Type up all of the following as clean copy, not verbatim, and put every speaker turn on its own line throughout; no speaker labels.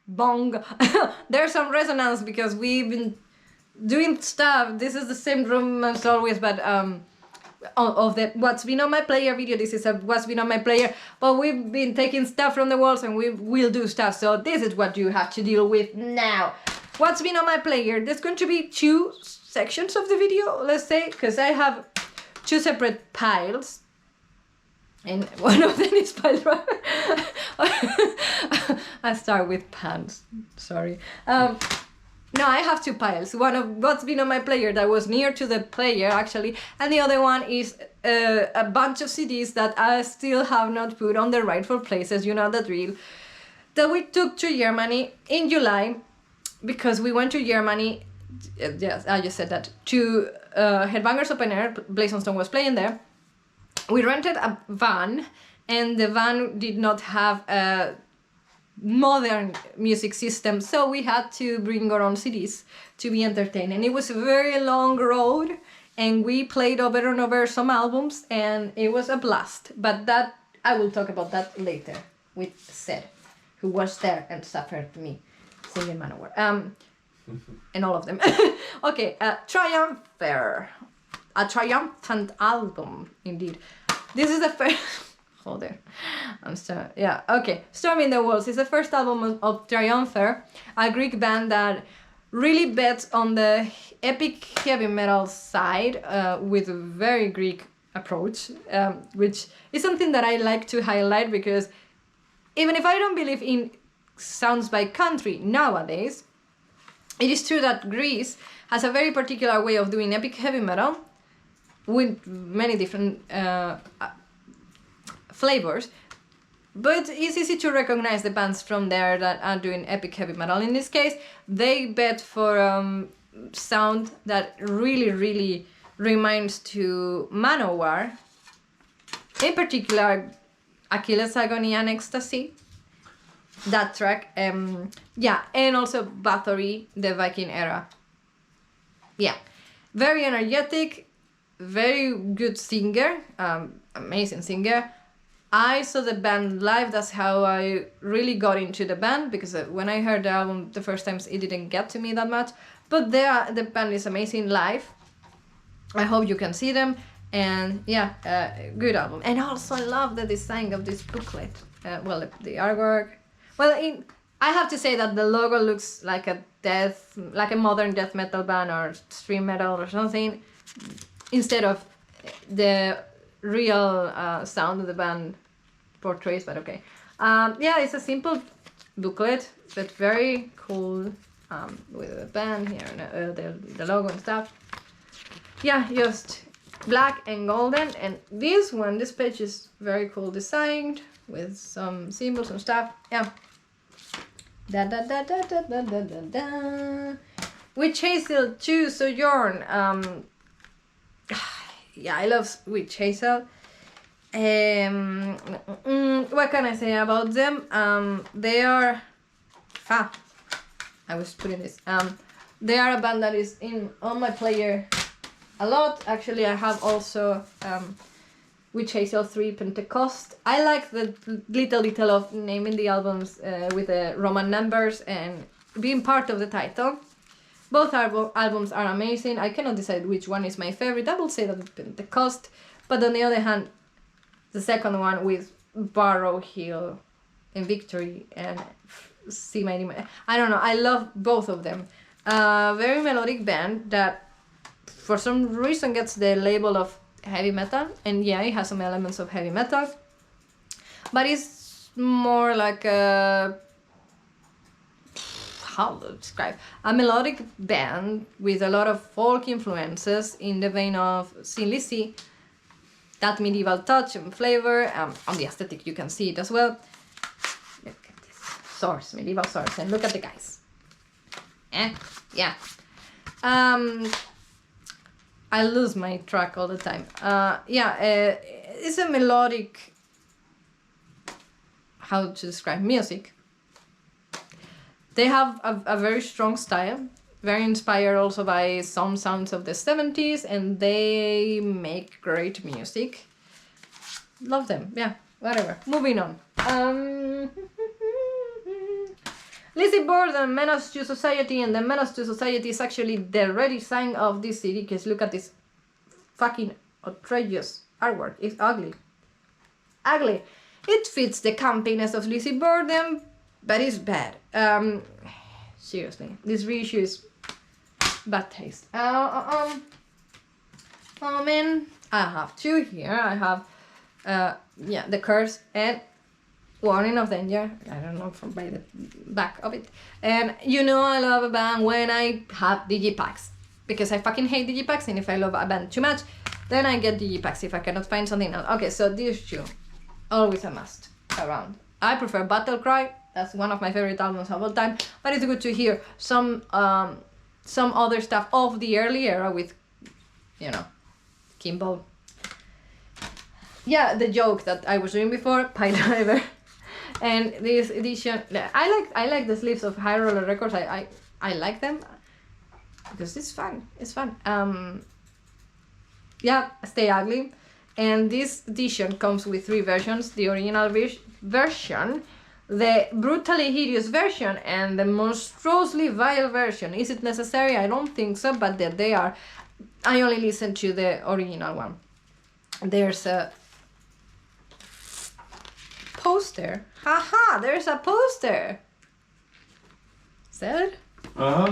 bong. There's some resonance because we've been doing stuff. This is the same room as always, but of the What's Been On My Player video. This is a What's Been On My Player, but we've been taking stuff from the walls and we will do stuff, so this is what you have to deal with now. What's Been On My Player. There's going to be 2 sections of the video, let's say, because I have 2 separate piles. And one of them is pile driver. I start with pants, sorry. No, I have 2 piles. One of What's Been On My Player that was near to the player actually, and the other one is a bunch of CDs that I still have not put on the rightful places, you know the drill, that we took to Germany in July, because we went to Germany, yes, I just said that, to Headbangers Open Air. Blazing Stone was playing there. We rented a van, and the van did not have a modern music system, so we had to bring our own CDs to be entertained, and it was a very long road, and we played over and over some albums, and it was a blast. But that, I will talk about that later with Sed, who was there and suffered me singing Manowar, and all of them. Okay, Triumpher, a triumphant album indeed. This is the first. Hold there. I'm still, yeah, okay. Storming the Walls is the first album of Triumpher, a Greek band that really bets on the epic heavy metal side with a very Greek approach, which is something that I like to highlight, because even if I don't believe in sounds by country nowadays, it is true that Greece has a very particular way of doing epic heavy metal with many different flavors, but it's easy to recognize the bands from there that are doing epic heavy metal. In this case, they bet for sound that really reminds to Manowar, in particular Achilles' Agony and Ecstasy, that track, yeah, and also Bathory, the Viking era. Yeah, very energetic, very good singer, amazing singer. I saw the band live. That's how I really got into the band, because when I heard the album the first times, it didn't get to me that much. But the band is amazing live. I hope you can see them. And yeah, good album. And also I love the design of this booklet. Well, the artwork. Well, I have to say that the logo looks like a modern death metal band or extreme metal or something, instead of the real sound of the band portrays, but okay. Yeah, it's a simple booklet, but very cool, with the band here and the logo and stuff. Yeah, just black and golden, and this page is very cool designed with some symbols and stuff. Yeah. Da da da da da da da da da. Witch Hazel 2 Sojourn. Yeah, I love Witch Hazel. What can I say about them? They are... I was putting this. They are a band that is on my player a lot. Actually, I have also Witch Hazel 3 Pentecost. I like the little of naming the albums with the Roman numbers and being part of the title. Both albums are amazing. I cannot decide which one is my favorite. I will say that Pentecost, but on the other hand, the second one with Barrow Hill and Victory and C minor. I don't know, I love both of them. Very melodic band that for some reason gets the label of heavy metal, and yeah, it has some elements of heavy metal, but it's more like a... how to describe, a melodic band with a lot of folk influences in the vein of Sin Lizzy, that medieval touch and flavor. On the aesthetic you can see it as well. Look at this source, medieval source, and look at the guys. Yeah. I lose my track all the time. It's a melodic, how to describe music. They have a very strong style, very inspired also by some sounds of the 70s, and they make great music. Love them, yeah, whatever. Moving on. Lizzie Borden, Menace to Society, and the Menace to Society is actually the redesign of this CD, because look at this fucking outrageous artwork. It's ugly. Ugly. It fits the campiness of Lizzie Borden, but it's bad. Seriously, this reissue is bad taste. Oh man, I have two here. I have, yeah, The Curse and Warning of Danger. I don't know from by the back of it. And you know I love a band when I have digipacks, because I fucking hate digipacks, and if I love a band too much, then I get digipacks if I cannot find something else. Okay, so these two, always a must around. I prefer Battle Cry. That's one of my favorite albums of all time, but it's good to hear some other stuff of the early era with, you know, Kimball. Yeah, the joke that I was doing before, Pile Driver. And this edition, I like the sleeves of High Roller Records. I like them because it's fun. It's fun. Yeah, Stay Ugly. And this edition comes with 3 versions: the original version, the brutally hideous version, and the monstruously vile version. Is it necessary? I don't think so, but there they are. I only listen to the original one. There's a poster. Haha, there's a poster. Is that it?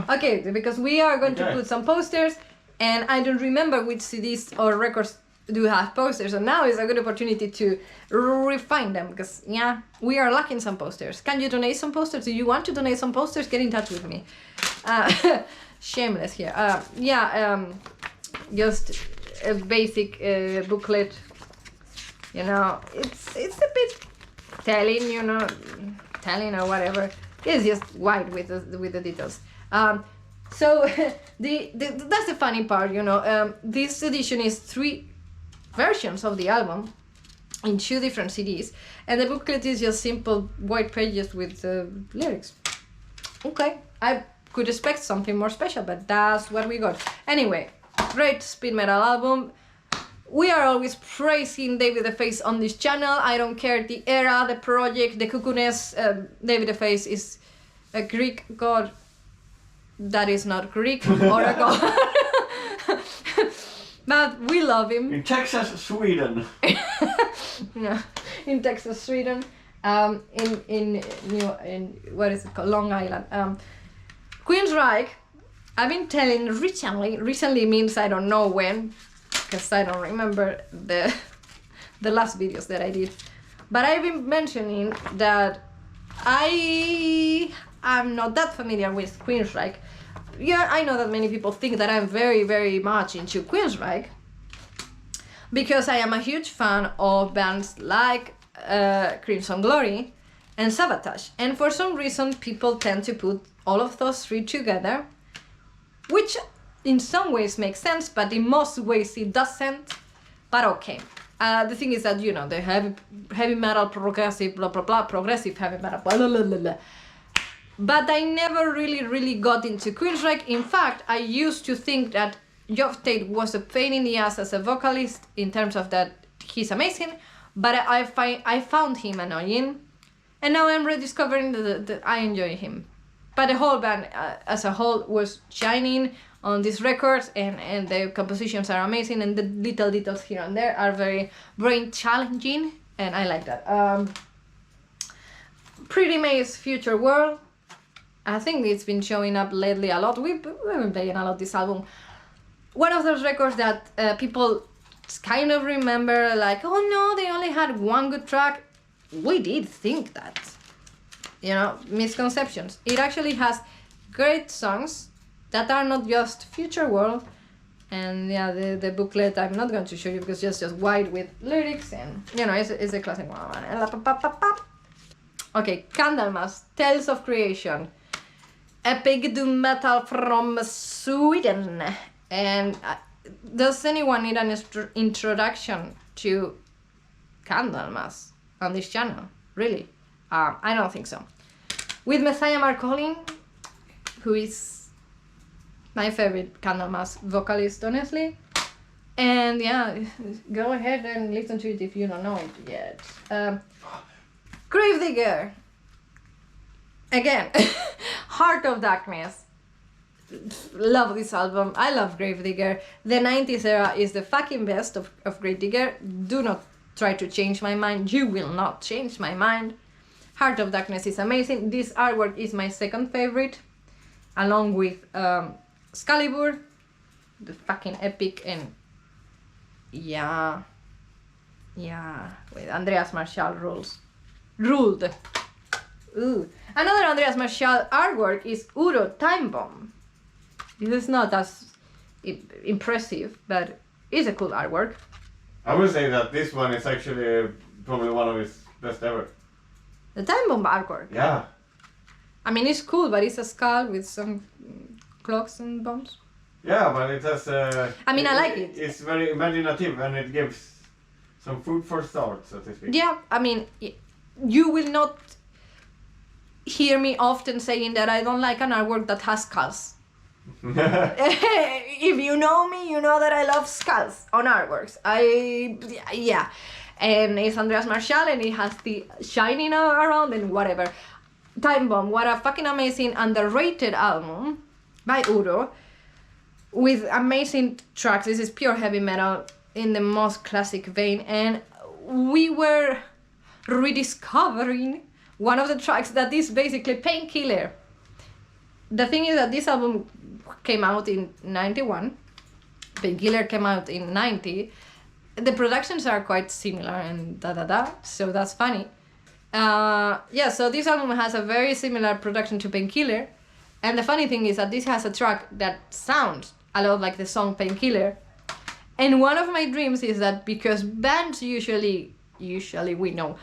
Okay, because we are going to put some posters, and I don't remember which CDs or records do have posters, and now is a good opportunity to refine them, because yeah, we are lacking some posters. Can you donate some posters? Do you want to donate some posters? Get in touch with me. Shameless here. Just a basic booklet. You know, it's a bit telling, you know, telling or whatever. It's just white with the details. So that's the funny part, you know. This edition is 3 versions of the album in 2 different CDs, and the booklet is just simple white pages with lyrics. Okay, I could expect something more special, but that's what we got. Anyway, great speed metal album. We are always praising David the Face on this channel. I don't care the era, the project, the cuckoo-ness. David the Face is a Greek god that is not Greek or a god. But we love him.
In Texas, Sweden.
No, in Texas, Sweden. In what is it called? Long Island. Queensryche. I've been telling recently. Recently means I don't know when, because I don't remember the last videos that I did. But I've been mentioning that I am not that familiar with Queensryche. Yeah, I know that many people think that I'm very, very much into Queensryche, because I am a huge fan of bands like Crimson Glory and Sabotage. And for some reason, people tend to put all of those 3 together, which in some ways makes sense, but in most ways it doesn't. But okay. The thing is that, you know, the heavy metal, progressive, blah, blah, blah, progressive heavy metal, blah, blah, blah, blah, blah. But I never really got into Queensryche. In fact, I used to think that Geoff Tate was a pain in the ass as a vocalist, in terms of that he's amazing, but I found him annoying, and now I'm rediscovering that I enjoy him. But the whole band as a whole was shining on these records, and the compositions are amazing, and the little details here and there are very brain challenging, and I like that. Pretty Maze Future World. I think it's been showing up lately a lot. We've been playing a lot this album. One of those records that people kind of remember, like, oh no, they only had 1 good track. We did think that. You know, misconceptions. It actually has great songs that are not just Future World. And yeah, the booklet I'm not going to show you because it's just white with lyrics, and you know, it's a classic one. Okay, Candlemas, Tales of Creation. Epic doom metal from Sweden. And does anyone need an introduction to Candlemas on this channel? Really? I don't think so. With Messiah Marcolin, who is my favorite Candlemas vocalist, honestly. And yeah, go ahead and listen to it if you don't know it yet. Gravedigger. Again, Heart of Darkness. Love this album. I love Gravedigger. The 90s era is the fucking best of Gravedigger. Do not try to change my mind. You will not change my mind. Heart of Darkness is amazing. This artwork is my second favorite, along with Excalibur, the fucking epic, and yeah, with Andreas Marschall ruled. Ooh. Another Andreas Marschall artwork is U.D.O Time Bomb. This is not as impressive, but it's a cool artwork.
I would say that this one is actually probably one of his best ever.
The Time Bomb artwork?
Yeah.
I mean, it's cool, but it's a skull with some clocks and bombs.
Yeah, but it has
I mean, I like it.
It's very imaginative and it gives some food for thought, so to speak.
Yeah, I mean, you will not hear me often saying that I don't like an artwork that has skulls. If you know me, you know that I love skulls on artworks. Yeah. And it's Andreas Marschall and it has the shining around and whatever. Time Bomb, what a fucking amazing underrated album by U.D.O with amazing tracks. This is pure heavy metal in the most classic vein, and we were rediscovering one of the tracks that is basically Painkiller. The thing is that this album came out in 91, Painkiller came out in 90. The productions are quite similar and so that's funny. Yeah, so this album has a very similar production to Painkiller, and the funny thing is that this has a track that sounds a lot like the song Painkiller. And one of my dreams is that because bands usually we know,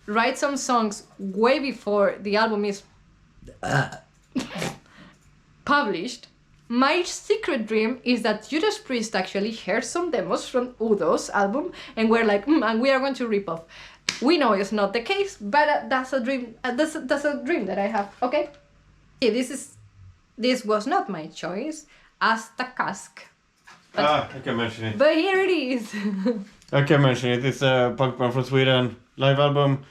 write some songs way before the album is published, my secret dream is that Judas Priest actually heard some demos from U.D.O's album and we're like, and we are going to rip off. We know it's not the case, but that's a dream. That's a dream that I have. Okay. This was not my choice. Asta Kask.
I can mention it.
But here it is.
I can mention it. It's a punk band from Sweden, live album.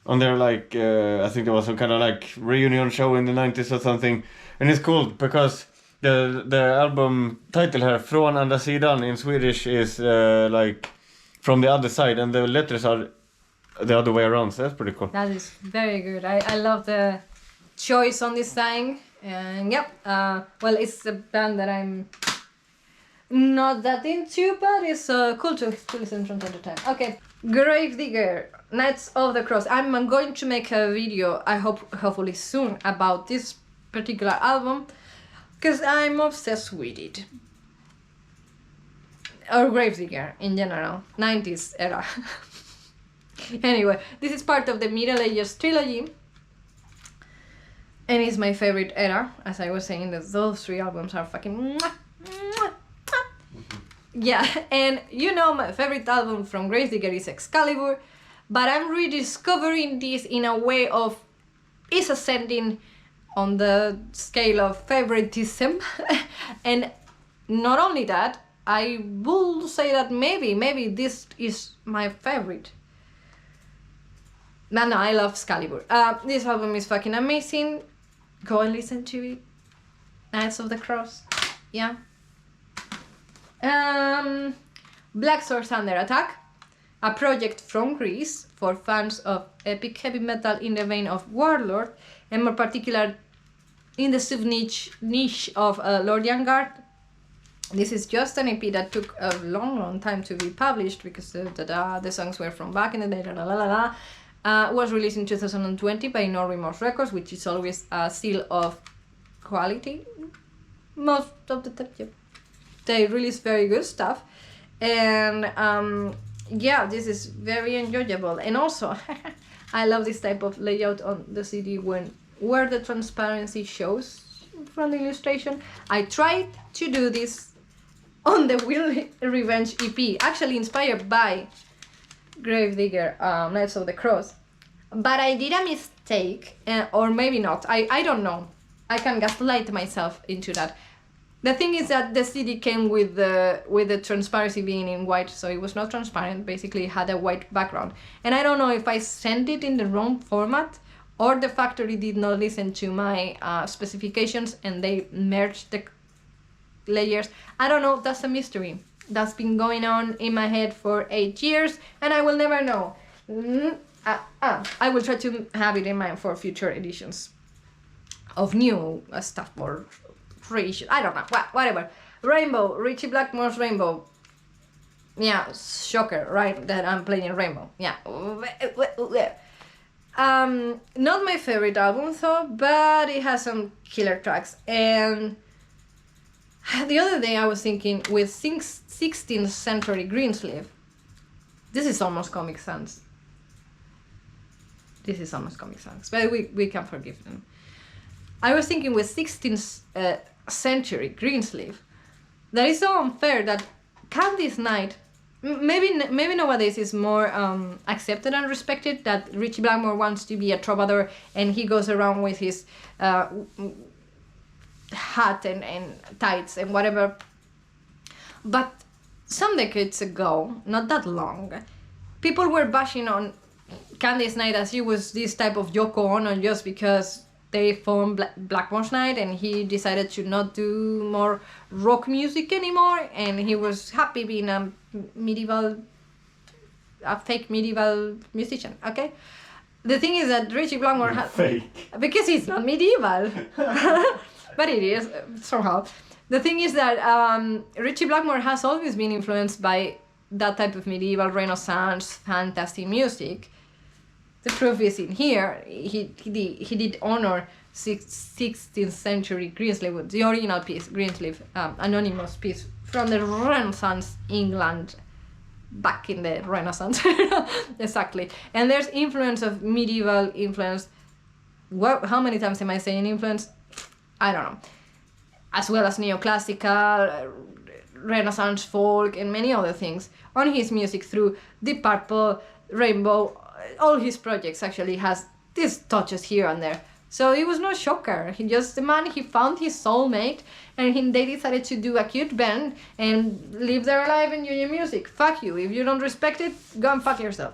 On their like, I think there was some kind of like reunion show in the 90s or something. And it's cool because the album title here, Från andra sidan in Swedish, is like from the other side, and the letters are the other way around, so that's pretty cool.
That is very good. I love the choice on this thing. And yep, well, it's a band that I'm not that into, but it's cool to listen from time to time. Okay, Gravedigger, Knights of the Cross. I'm going to make a video, I hope hopefully soon, about this particular album, because I'm obsessed with it. Or Gravedigger in general, 90s era. Anyway, this is part of the Middle Ages trilogy, and it's my favorite era. As I was saying, those three albums are fucking yeah, and you know my favorite album from Gravedigger is Excalibur, but I'm rediscovering this in a way of it's ascending on the scale of favoritism. And not only that, I will say that maybe this is my favorite. No, I love Excalibur. This album is fucking amazing. Go and listen to it. Knights of the Cross. Yeah. Black Swords Under Attack. A project from Greece for fans of epic heavy metal in the vein of Warlord, and more particular in the sub-niche of Lord Youngguard. This is just an EP that took a long time to be published because the songs were from back in the day. Was released in 2020 by No Remorse Records, which is always a seal of quality. Most of the time, yeah. They release very good stuff, and yeah, this is very enjoyable. And also, I love this type of layout on the CD where the transparency shows from the illustration. I tried to do this on the Will Revenge EP, actually inspired by Gravedigger, Knights of the Cross, but I did a mistake, or maybe not. I don't know. I can gaslight myself into that. The thing is that the CD came with the transparency being in white, so it was not transparent. Basically, it had a white background, and I don't know if I sent it in the wrong format or the factory did not listen to my specifications and they merged the layers. I don't know, that's a mystery. That's been going on in my head for 8 years and I will never know. I will try to have it in mind for future editions of new stuff or reissues. I don't know, whatever. Rainbow, Richie Blackmore's Rainbow. Yeah, shocker, right? That I'm playing Rainbow. Yeah. Not my favorite album though, but it has some killer tracks. And the other day I was thinking with 16th century Greensleeve. This is almost Comic Sans. But we can forgive them. I was thinking with 16th century Greensleeve, that is so unfair that Candy's Night, maybe nowadays is more accepted and respected, that Richie Blackmore wants to be a troubadour and he goes around with his hat and tights and whatever. But some decades ago, not that long, people were bashing on Candy's Night as he was this type of Yoko Ono just because they formed Blackmore's Night and he decided to not do more rock music anymore and he was happy being a fake medieval musician, okay? The thing is that Richie Blackmore has...
Fake.
Because he's not medieval. But it is, somehow. The thing is that Richie Blackmore has always been influenced by that type of medieval Renaissance fantasy music. The proof is in here. He did honor 16th century Greensleeve with the original piece, Greensleeve, anonymous piece from the Renaissance England, back in the Renaissance. Exactly. And there's influence of medieval influence. Well, how many times am I saying influence? I don't know. As well as neoclassical, Renaissance folk, and many other things on his music through Deep Purple, Rainbow. All his projects actually has these touches here and there. So it was no shocker. He found his soulmate and they decided to do a cute band and live their life and enjoy music. Fuck you. If you don't respect it, go and fuck yourself.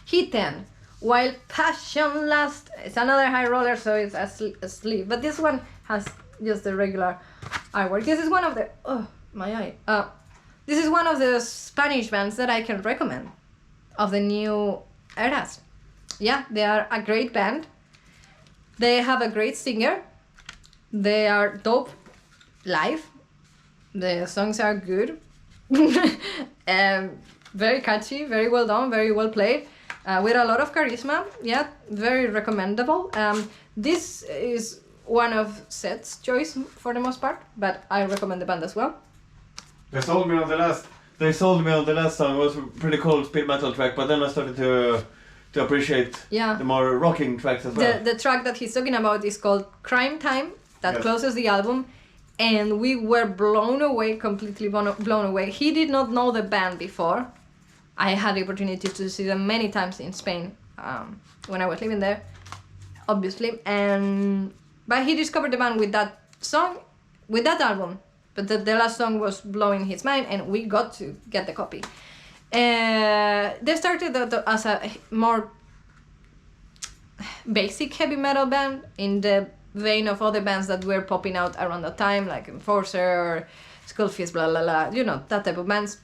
Hit 10. While Passion Lasts, it's another high roller, so it's a sleeve. But this one has just the regular artwork. This is one of the... Oh, my eye. This is one of the Spanish bands that I can recommend of the new eras. Yeah, they are a great band. They have a great singer. They are dope live. The songs are good. Very catchy, very well done, very well played. With a lot of charisma. Yeah, very recommendable. This is one of Seth's choice for the most part, but I recommend the band as well.
They sold me on the last song. It was a pretty cool speed metal track, but then I started to appreciate the more rocking tracks as well.
The track that he's talking about is called Crime Time, that closes the album, and we were blown away, completely blown away. He did not know the band before. I had the opportunity to see them many times in Spain when I was living there, obviously, but he discovered the band with that song, with that album. But the last song was blowing his mind, and we got to get the copy. They started as a more basic heavy metal band in the vein of other bands that were popping out around that time, like Enforcer or Skullfist, blah blah blah, you know, that type of bands.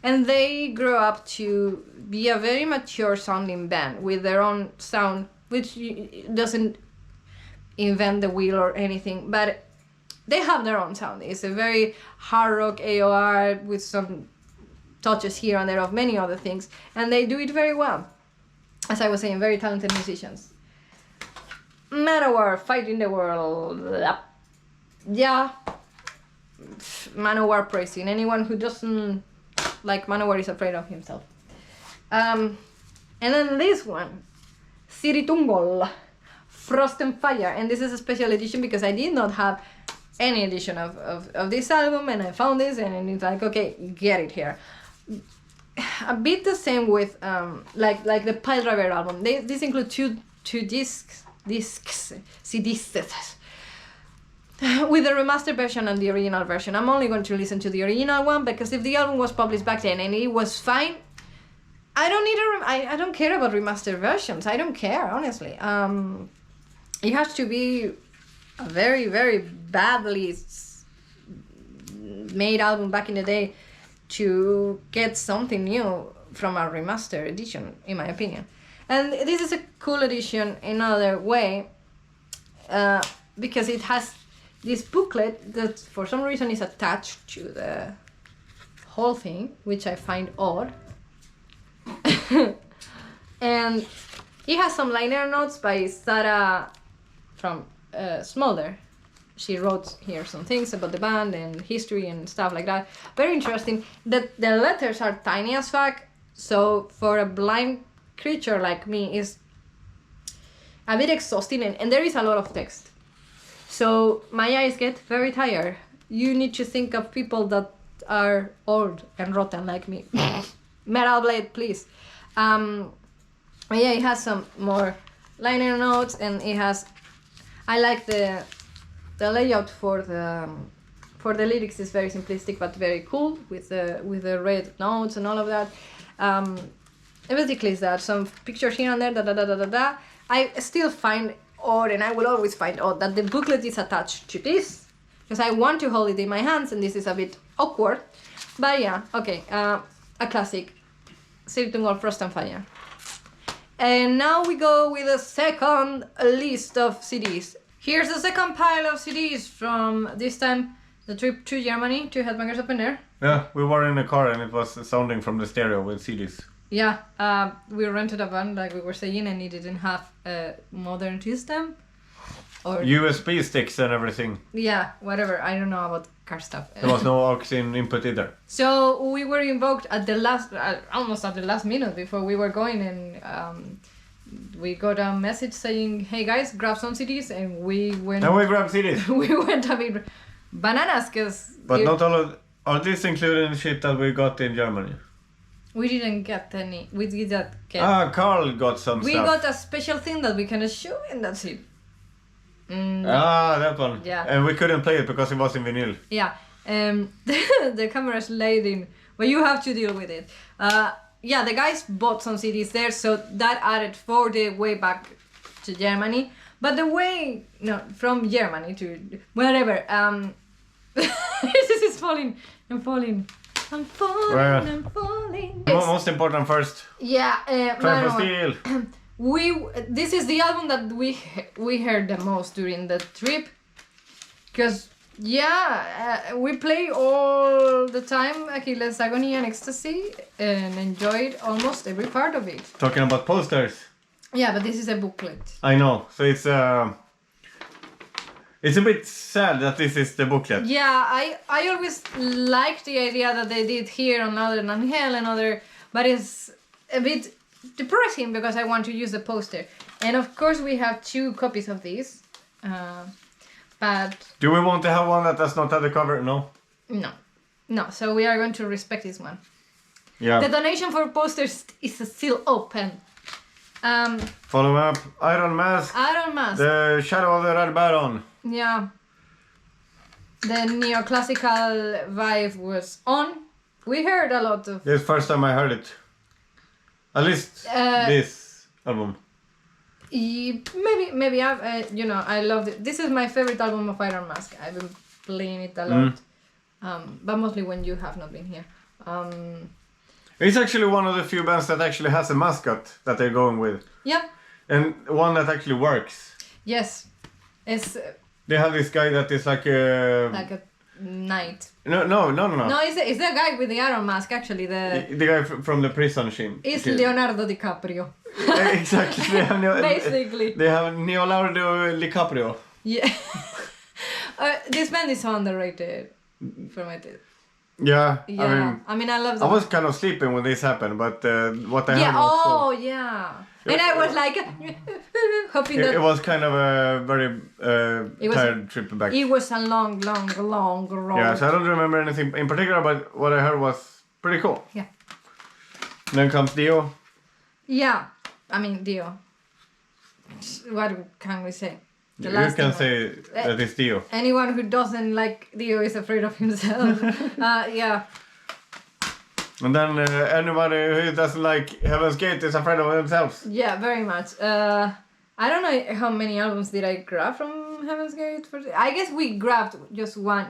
And they grew up to be a very mature sounding band with their own sound, which doesn't invent the wheel or anything, but they have their own sound. It's a very hard rock AOR with some touches here and there of many other things, and they do it very well. As I was saying, very talented musicians. Manowar, Fighting the World. Yeah, Manowar praising. Anyone who doesn't like Manowar is afraid of himself. And then this one, Siritungol, Frost and Fire, and this is a special edition because I did not have any edition of this album, and I found this, and it's like, okay, get it here. A bit the same with like the Pile Driver album. These include two discs, CDs, with the remastered version and the original version. I'm only going to listen to the original one because if the album was published back then and it was fine, I don't need I don't care about remastered versions. I don't care, honestly. It has to be a very, very badly made album back in the day to get something new from a remastered edition, in my opinion. And this is a cool edition in another way, because it has this booklet that for some reason is attached to the whole thing, which I find odd. And it has some liner notes by Sarah from Smolder. She wrote here some things about the band and history and stuff like that. Very interesting. That the letters are tiny as fuck, so for a blind creature like me is a bit exhausting, and there is a lot of text. So my eyes get very tired. You need to think of people that are old and rotten like me. Metal Blade, please. But yeah, it has some more liner notes, and it has. I like the layout for the lyrics is very simplistic but very cool with the red notes and all of that. Basically, there are some pictures here and there. I still find odd, and I will always find odd, that the booklet is attached to this, because I want to hold it in my hands, and this is a bit awkward. But yeah, okay, a classic, Sirtungol Frost and Fire. And now we go with a second list of CDs. Here's the second pile of CDs from this time, the trip to Germany, to Headbangers Open Air.
Yeah, we were in a car and it was sounding from the stereo with CDs.
Yeah, we rented a van, like we were saying, and it didn't have a modern system. Or
USB sticks and everything.
yeah, whatever, I don't know about car stuff.
There was no aux in input either.
So we were invoked at the last, almost at the last minute before we were going, and we got a message saying, hey guys, grab some CDs, and we went...
And we grabbed CDs.
we went a bit bananas, because...
But not all of this including shit that we got in Germany.
We didn't get any, we didn't get...
Carl got some
we
stuff.
got a special thing that we can show, and that's it.
That one.
Yeah.
And we couldn't play it because it was in vinyl.
Yeah, the camera's lagging, but you have to deal with it. Yeah, the guys bought some CDs there, so that added for the way back to Germany. But the way, no, from Germany to wherever, this is falling, I'm falling. I'm falling,
Well,
I'm falling.
Most important first.
Yeah,
Try for Steel.
This is the album that we heard the most during the trip, because we play all the time Achilles Agony and Ecstasy and enjoyed almost every part of it.
Talking about posters.
Yeah, but this is a booklet.
I know, so it's a bit sad that this is the booklet.
Yeah, I always liked the idea that they did here on Other Than Hell and other, but it's a bit depressing because I want to use the poster. And of course we have 2 copies of these, but...
Do we want to have one that does not have the cover? No.
No, so we are going to respect this one.
Yeah.
The donation for posters is still open.
Follow up. Iron Mask. The Shadow of the Red Baron.
Yeah. The neoclassical vibe was on. We heard a lot of...
This is the first time I heard it. At least this album.
Maybe I've, I loved it. This is my favorite album of Iron Mask. I've been playing it a lot. But mostly when you have not been here.
It's actually one of the few bands that actually has a mascot that they're going with.
Yeah.
And one that actually works.
Yes. It's...
They have this guy that is like a...
Like a knight.
No.
No, it's the guy with the Iron Mask, actually. The
guy from the prison ship.
It's Leonardo DiCaprio.
Exactly.
Basically.
They have Leonardo DiCaprio.
Yeah. This band is so underrated for my taste.
Yeah.
I mean, I love them.
I was kind of sleeping when this happened, but what I heard was
cool. Yeah. And I was like, hoping that...
It was kind of a very tired trip back.
It was a long road.
Yeah, so I don't remember anything in particular, but what I heard was pretty cool.
Yeah.
Then comes U.D.O.
Yeah, I mean, U.D.O. What can we say?
You can say that it's U.D.O.
Anyone who doesn't like U.D.O. is afraid of himself. Yeah.
And then anybody who doesn't like Heaven's Gate is afraid of themselves.
Yeah, very much. I don't know how many albums did I grab from Heaven's Gate. I guess we grabbed just one,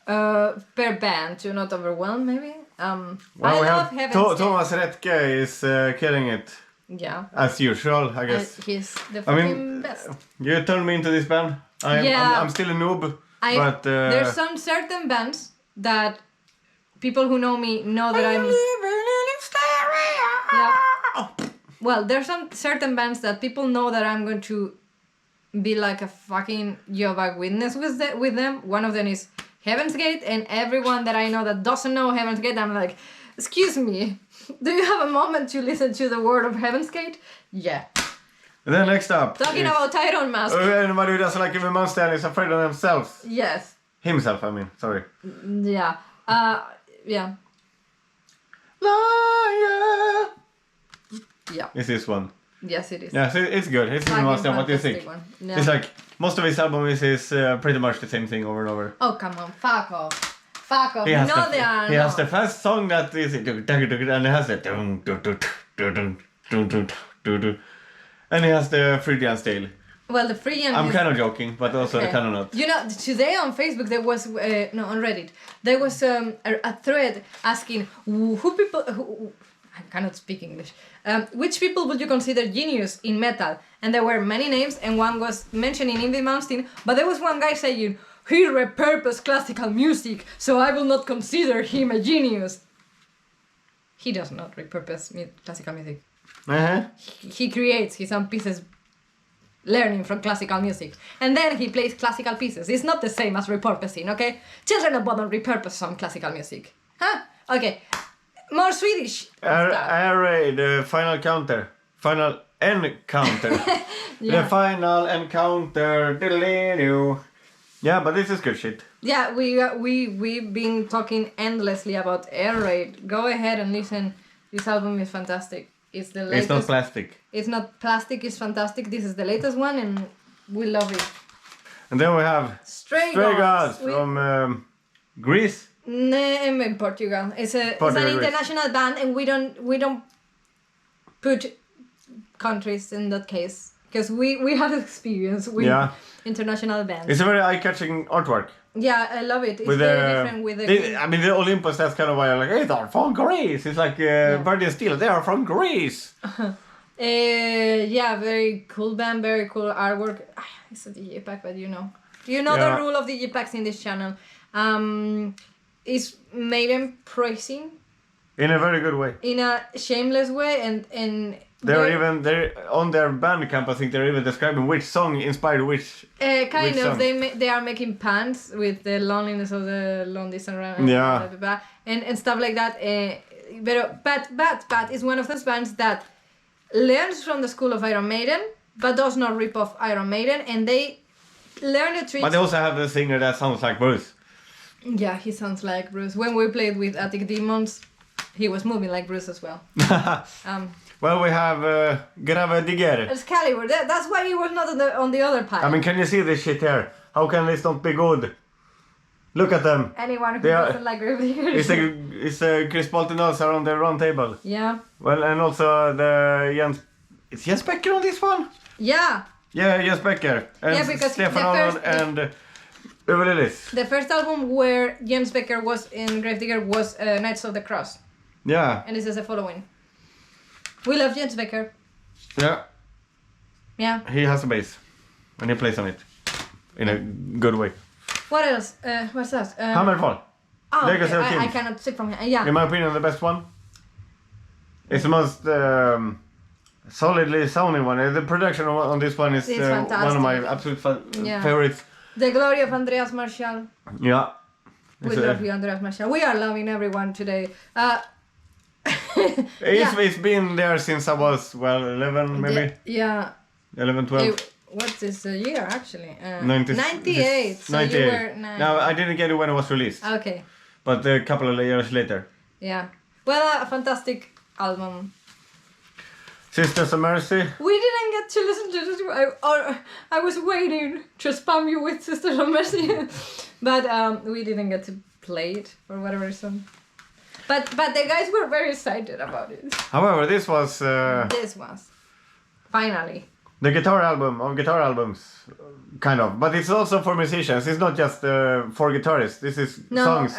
per band to not overwhelm, maybe.
Well,
I love Heaven's Gate.
Thomas Retke is killing it.
Yeah.
As usual, I guess.
He's the fucking best.
You turned me into this band. I'm still a noob. But
there's some certain bands that people who know me know that I'm... Yeah. Well, there's some certain bands that people know that I'm going to be like a fucking Jehovah's Witness with them. One of them is Heaven's Gate, and everyone that I know that doesn't know Heaven's Gate, I'm like, excuse me, do you have a moment to listen to the word of Heaven's Gate? Yeah.
And then next up...
Talking about Iron Mask.
Anybody who doesn't like Yngwie Malmsteen is afraid of themselves.
Yes.
Himself, I mean, sorry.
Yeah. Yeah.
Liar!
Yeah.
Is this one?
Yes, it is.
Yeah, so it's good. It's Yngwie Malmsteen. What do you think?
Yeah.
It's like, most of his albums is pretty much the same thing over and over.
Oh, come on. Fuck off. Fuck off.
He has
the
the first song that is... And it has the... And he has the Freudian style.
Well, the Freudian...
I'm kind of joking, but also kind of not.
You know, today on Facebook there was... on Reddit. There was a thread asking who I cannot speak English. Which people would you consider genius in metal? And there were many names, and one was mentioning Yngwie Malmsteen, but there was one guy saying, he repurposed classical music, so I will not consider him a genius. He does not repurpose classical music.
Uh-huh.
He creates his own pieces learning from classical music. And then he plays classical pieces. It's not the same as repurposing, okay? Children of Bodom repurpose some classical music. Huh? Okay. More Swedish.
Array, the final encounter. Final encounter.
Yeah.
The final encounter. Diddle-dee-doo. Yeah, but this is good shit.
Yeah, we've been talking endlessly about Air Raid. Go ahead and listen. This album is fantastic. It's the latest.
It's not plastic.
It's not plastic, it's fantastic. This is the latest one and we love it.
And then we have
Stray Gods
from Greece.
In Portugal. It's an international band, and we don't put countries in that case because we have experience with international bands.
It's a very eye-catching artwork.
Yeah, I love it. It's very different with the...
I mean, the Olympus, that's kind of why I'm like, hey, they're from Greece. It's like Virgin Steel, they are from Greece.
Yeah, very cool band, very cool artwork. It's a digipack, but you know the rule of digipacks in this channel. Is Maiden praising
in a very good way,
in a shameless way, and
they're on their Bandcamp. I think they're even describing which song inspired which.
Kind of. They are making pants with the loneliness of the long distance run.
Yeah.
Blah, blah, blah, and stuff like that. But is one of those bands that learns from the school of Iron Maiden, but does not rip off Iron Maiden, and they learn the tricks.
But they also have a singer that sounds like Bruce.
Yeah, he sounds like Bruce. When we played with Attic Demons, he was moving like Bruce as well.
Well, we have Grave Digger.
Excalibur. That's why he was not on the other pile.
I mean, can you see this shit here? How can this not be good? Look at them.
Anyone who doesn't like Grave Digger.
It's Chris Boltonose around the round table.
Yeah.
Well, and also the Jens... It's Jens Becker on this one?
Yeah.
Yeah, Jens Becker. And
because
Stefan Ahlon and...
The first album where James Becker was in Gravedigger was Knights of the Cross.
Yeah.
And this is the following. We love James Becker.
Yeah.
Yeah.
He has a bass. And he plays on it. In a good way.
What else? What's that?
HammerFall.
Oh,
Legacy of
I
Kings.
cannot sip from here. Yeah.
In my opinion, the best one. It's the most solidly sounding one. The production on this one is one of my absolute favorites.
The Glory of Andreas Marshall.
Yeah.
We love you, Andreas Marshall. We are loving everyone today.
It's been there since I was, 11 maybe?
Yeah.
11, 12.
What's this year actually?
98.
So 98. You were 9.
No, I didn't get it when it was released.
Okay.
But a couple of years later.
Yeah. Well, a fantastic album.
Sisters of Mercy.
We didn't get to listen to this. I was waiting to spam you with Sisters of Mercy, but we didn't get to play it for whatever reason. But the guys were very excited about it.
However, this was
This was finally.
the guitar album of guitar albums, kind of. But it's also for musicians. It's not just for guitarists. This is songs.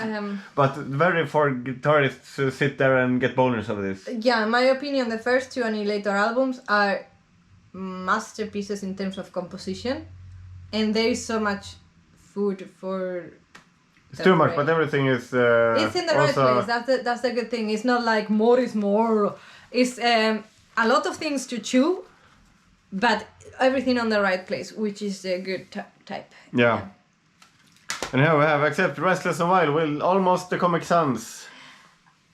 But very for guitarists to sit there and get bonus of this.
Yeah, in my opinion, the first two Annihilator albums are masterpieces in terms of composition, and there is so much food for.
It's too much, but everything is.
It's in the right place. That's the good thing. It's not like more is more. It's a lot of things to chew, but everything on the right place, which is a good type.
Yeah. And here we have Accept, Restless and Wild with Almost the Comic Sans.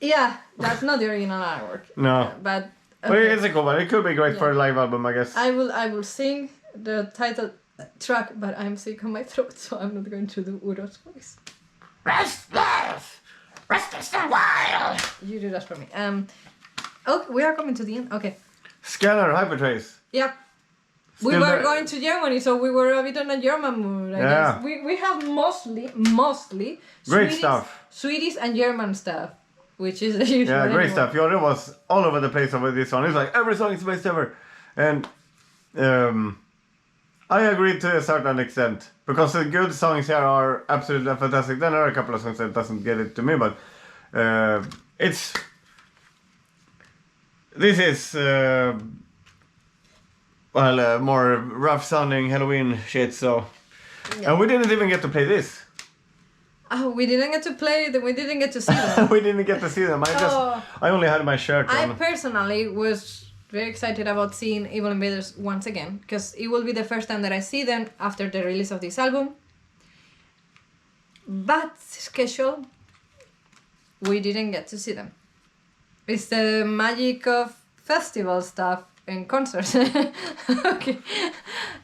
Yeah, that's not the original artwork.
No.
But
Well, it's a cool one. It could be great for a live album, I guess.
I will sing the title track, but I'm sick on my throat, so I'm not going to do U.D.O's voice.
Restless! Restless and Wild!
You do that for me. Oh, we are coming to the end. Okay.
Scanner, Hypertrace.
Yeah. We
Still
were
there.
going to Germany, so we were a bit on a German mood, I guess. We have mostly
Great stuff.
Swedish and German stuff, which is a huge
Yeah,
one
great
anyway.
stuff. Jordan was all over the place over this song. It's like every song is the best ever. And I agree to a certain extent. Because the good songs here are absolutely fantastic. Then there are a couple of songs that doesn't get it to me, but it's... This is... more rough sounding Halloween shit, so...
Yeah.
And we didn't even get to play this.
Oh, we didn't get to play them. We didn't get to see them.
We didn't get to see them. I only had my shirt
I
on.
personally was very excited about seeing Evil Invaders once again, because it will be the first time that I see them after the release of this album. But schedule, we didn't get to see them. It's the magic of festival stuff and concerts. Okay,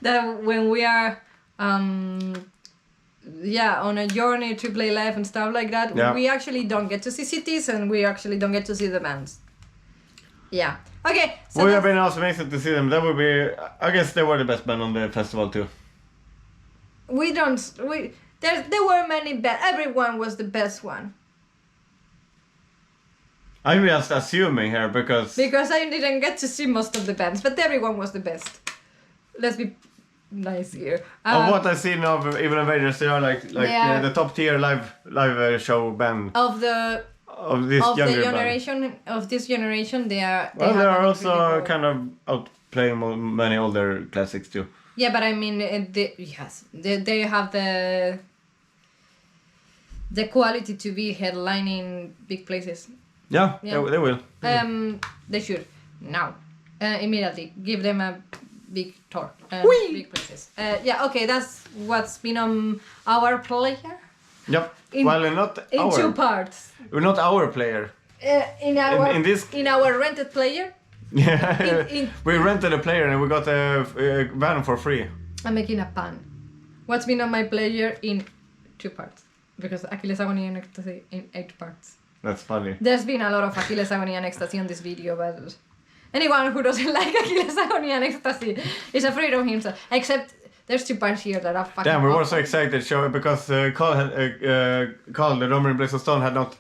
that when we are on a journey to play live and stuff like that, we actually don't get to see cities and we actually don't get to see the bands. Yeah. Okay. So
would have been also amazing to see them. That would be. I guess they were the best band on the festival too.
There were many bands. Everyone was the best one.
I'm just assuming here because
I didn't get to see most of the bands, but everyone was the best. Let's be nice here.
of what I've seen of Evil Invaders, they are like the top tier live show band
Of this generation, they are.
Well, they are also
really cool.
kind of outplaying many older classics too.
Yeah, but I mean, they have the quality to be headlining big places.
Yeah. They will.
They should now immediately give them a big tour, big places. Okay, that's what's been on our player.
Yep.
In
our
2 parts.
Not our player.
In our rented player.
Yeah. We rented a player and we got a van for free.
I'm making a pun. What's been on my player in 2 parts? Because Achilles Agony and Ecstasy in 8 parts.
That's funny.
There's been a lot of Achilles Agony and Ecstasy on this video, but anyone who doesn't like Achilles Agony and Ecstasy is afraid of himself. Except there's 2 parts here that are fucking
Damn, we were
awesome.
so excited to show it because Carl, the drummer in Blaze of Stone, had not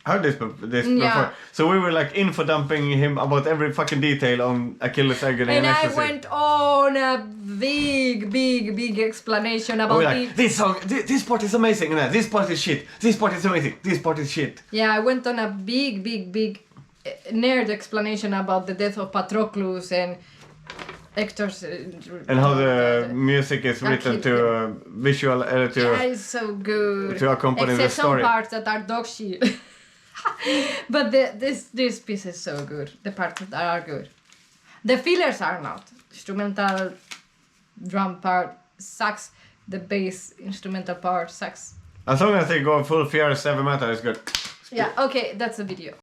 heard this before. So we were like info dumping him about every fucking detail on Achilles Agony and Ecstasy.
I went on a big explanation about
this song, this part is amazing, and this part is shit, this part is amazing, this part is shit.
Yeah, I went on a big nerd explanation about the death of Patroclus and Hector's...
and how the music is written to visual...
it's so good.
To accompany the story.
Except some parts that are dog shit. But this piece is so good. The parts that are good. The fillers are not. Instrumental drum part sucks. The bass instrumental part sucks.
As long as they go full fierce heavy metal, it's good.
Yeah, okay, that's the video.